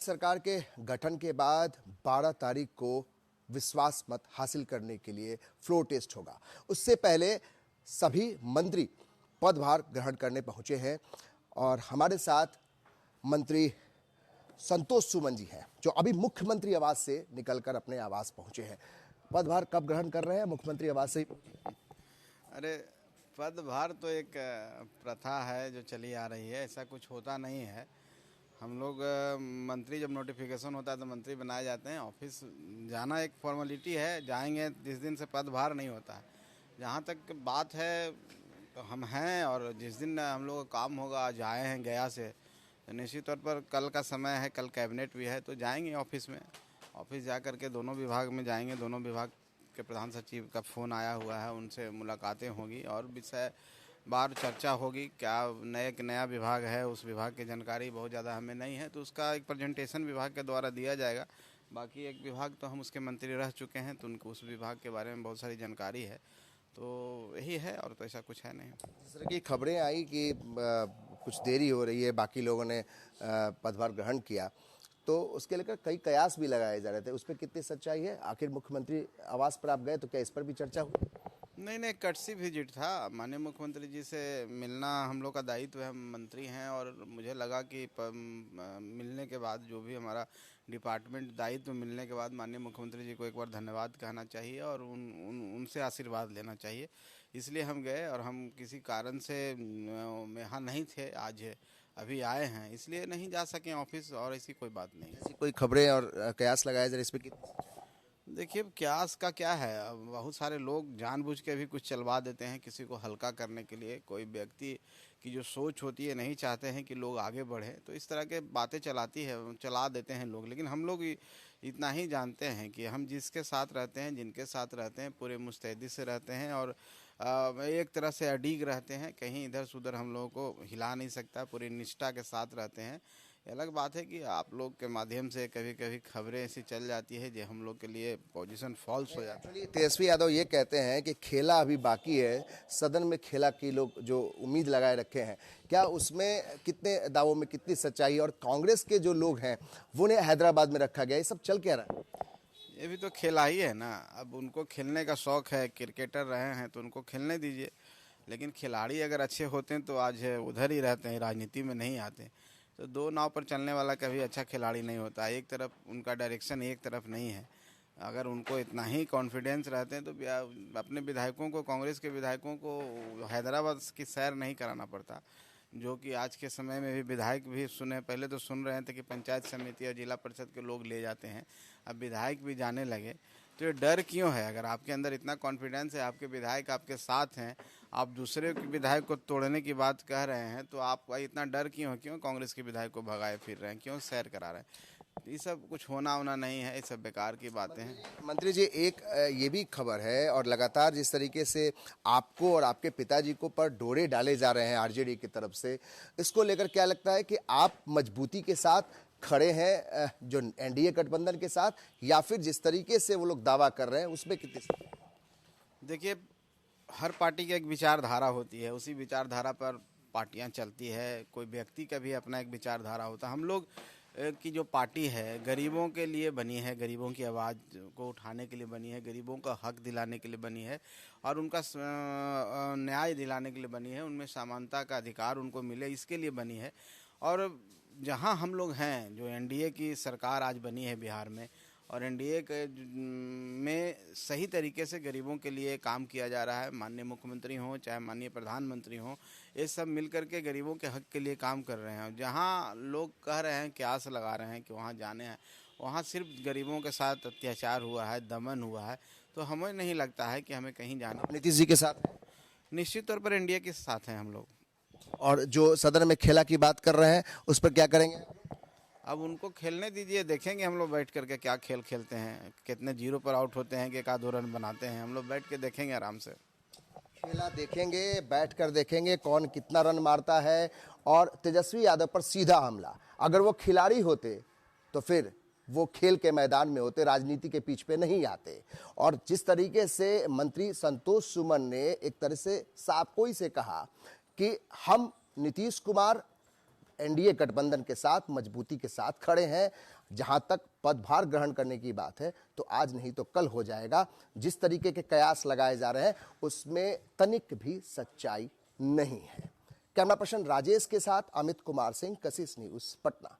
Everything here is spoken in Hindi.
सरकार के गठन के बाद 12 तारीख को विश्वास मत हासिल करने के लिए फ्लोर टेस्ट होगा। उससे पहले सभी मंत्री पदभार ग्रहण करने पहुंचे हैं और हमारे साथ मंत्री संतोष सुमन जी हैं, जो अभी मुख्यमंत्री आवास से निकलकर अपने आवास पहुंचे हैं। पदभार कब ग्रहण कर रहे हैं? मुख्यमंत्री आवास से ही। अरे, पदभार तो एक प्रथा है जो चली आ रही है, ऐसा कुछ होता नहीं है। हम लोग मंत्री जब नोटिफिकेशन होता है तो मंत्री बनाए जाते हैं, ऑफिस जाना एक फॉर्मेलिटी है, जाएंगे। जिस दिन से पदभार नहीं होता है। जहाँ तक बात है तो हम हैं, और जिस दिन हम लोग का काम होगा, आज आए हैं गया से, तो निश्चित तौर पर कल का समय है, कल कैबिनेट भी है, तो जाएंगे ऑफिस में। ऑफिस जा कर के दोनों विभाग में जाएंगे, दोनों विभाग के प्रधान सचिव का फ़ोन आया हुआ है, उनसे मुलाकातें होगी और विषय बार चर्चा होगी। क्या नया विभाग है, उस विभाग की जानकारी बहुत ज़्यादा हमें नहीं है, तो उसका एक प्रेजेंटेशन विभाग के द्वारा दिया जाएगा। बाकी एक विभाग तो हम उसके मंत्री रह चुके हैं, तो उनको उस विभाग के बारे में बहुत सारी जानकारी है, तो यही है, और तो ऐसा कुछ है नहीं। जिस तरह की खबरें आई कि कुछ देरी हो रही है, बाकी लोगों ने पदभार ग्रहण किया, तो उसके लेकर कई कयास भी लगाए जा रहे थे, उस पर कितनी सच्चाई है? आखिर मुख्यमंत्री आवास पर आप गए तो क्या इस पर भी चर्चा हुई? नहीं, कटसी विजिट था। माननीय मुख्यमंत्री जी से मिलना हम लोग का दायित्व है, हम मंत्री हैं, और मुझे लगा कि मिलने के बाद जो भी हमारा डिपार्टमेंट दायित्व मिलने के बाद माननीय मुख्यमंत्री जी को एक बार धन्यवाद कहना चाहिए और उनसे आशीर्वाद लेना चाहिए। इसलिए हम गए, और हम किसी कारण से यहाँ नहीं थे, आज अभी आए हैं, इसलिए नहीं जा सके ऑफिस, और ऐसी कोई बात नहीं। ऐसी कोई खबरें और कयास लगाए जा रहे, इस पर कितनी? देखिए, क्यास का क्या है, अब बहुत सारे लोग जानबूझ के भी कुछ चलवा देते हैं किसी को हल्का करने के लिए। कोई व्यक्ति की जो सोच होती है, नहीं चाहते हैं कि लोग आगे बढ़ें, तो इस तरह के बातें चला देते हैं लोग। लेकिन हम लोग इतना ही जानते हैं कि हम जिसके साथ रहते हैं, जिनके साथ रहते हैं, पूरे मुस्तैदी से रहते हैं, और एक तरह से अडीग रहते हैं, कहीं इधर से उधर हम लोगों को हिला नहीं सकता, पूरी निष्ठा के साथ रहते हैं। अलग बात है कि आप लोग के माध्यम से कभी कभी खबरें ऐसी चल जाती है जो हम लोग के लिए पोजीशन फॉल्स हो जाती है। तेजस्वी यादव ये कहते हैं कि खेला अभी बाकी है, सदन में खेला की लोग जो उम्मीद लगाए रखे हैं, क्या उसमें कितने दावों में कितनी सच्चाई है? और कांग्रेस के जो लोग हैं वो ने हैदराबाद में रखा गया, ये सब चल क्या रहा है? ये भी तो खेला ही है ना। अब उनको खेलने का शौक है, क्रिकेटर रहे हैं तो उनको खेलने दीजिए। लेकिन खिलाड़ी अगर अच्छे होते हैं तो आज उधर ही रहते हैं, राजनीति में नहीं आते। तो दो नाव पर चलने वाला कभी अच्छा खिलाड़ी नहीं होता। एक तरफ उनका डायरेक्शन एक तरफ नहीं है। अगर उनको इतना ही कॉन्फिडेंस रहते हैं तो अपने विधायकों को, कांग्रेस के विधायकों को हैदराबाद की सैर नहीं कराना पड़ता, जो कि आज के समय में भी विधायक भी सुने। पहले तो सुन रहे थे कि पंचायत समिति और जिला परिषद के लोग ले जाते हैं, अब विधायक भी जाने लगे। तो ये डर क्यों है? अगर आपके अंदर इतना कॉन्फिडेंस है, आपके विधायक आपके साथ हैं, आप दूसरे के विधायक को तोड़ने की बात कह रहे हैं, तो आपका इतना डर क्यों है? क्यों कांग्रेस के विधायक को भगाए फिर रहे हैं? क्यों सैर करा रहे हैं? ये सब कुछ होना नहीं है, ये सब बेकार की बातें हैं। मंत्री जी, एक ये भी खबर है, और लगातार जिस तरीके से आपको और आपके पिताजी को पर डोरे डाले जा रहे हैं आरजेडी की तरफ से, इसको लेकर क्या लगता है कि आप मजबूती के साथ खड़े हैं जो एनडीए गठबंधन के साथ, या फिर जिस तरीके से वो लोग दावा कर रहे हैं उसमें कितनी? देखिए, हर पार्टी की एक विचारधारा होती है, उसी विचारधारा पर पार्टियां चलती है। कोई व्यक्ति का भी अपना एक विचारधारा होता है। हम लोग की जो पार्टी है गरीबों के लिए बनी है, गरीबों की आवाज़ को उठाने के लिए बनी है, गरीबों का हक दिलाने के लिए बनी है, और उनका न्याय दिलाने के लिए बनी है, उनमें समानता का अधिकार उनको मिले, इसके लिए बनी है। और जहां हम लोग हैं, जो एनडीए की सरकार आज बनी है बिहार में, और एनडीए के में सही तरीके से गरीबों के लिए काम किया जा रहा है। माननीय मुख्यमंत्री हों चाहे माननीय प्रधानमंत्री हों, ये सब मिलकर के गरीबों के हक के लिए काम कर रहे हैं। जहां लोग कह रहे हैं, क्यास लगा रहे हैं कि वहां जाने हैं, वहां सिर्फ गरीबों के साथ अत्याचार हुआ है, दमन हुआ है, तो हमें नहीं लगता है कि हमें कहीं जाना। नीतीश जी के साथ निश्चित तौर पर एनडीए के साथ हैं हम लोग। और जो सदन में खेला की बात कर रहे हैं उस पर क्या करेंगे? अब उनको खेलने दीजिए, देखेंगे हम लोग बैठ करके क्या खेल खेलते हैं, कितने जीरो पर आउट होते हैं कि एक आध रन बनाते हैं। हम लोग बैठ के देखेंगे आराम से। खेला देखेंगे, बैठकर देखेंगे कौन कितना रन मारता है। और तेजस्वी यादव पर सीधा हमला, अगर वो खिलाड़ी होते तो फिर वो खेल के मैदान में होते, राजनीति के पीछ पे नहीं आते। और जिस तरीके से मंत्री संतोष सुमन ने एक तरह से साफ कोई से कहा कि हम नीतीश कुमार एनडीए गठबंधन के साथ मजबूती के साथ खड़े हैं। जहां तक पदभार ग्रहण करने की बात है तो आज नहीं तो कल हो जाएगा। जिस तरीके के कयास लगाए जा रहे हैं उसमें तनिक भी सच्चाई नहीं है। कैमरा पर्सन राजेश के साथ अमित कुमार सिंह, कशिश न्यूज, पटना।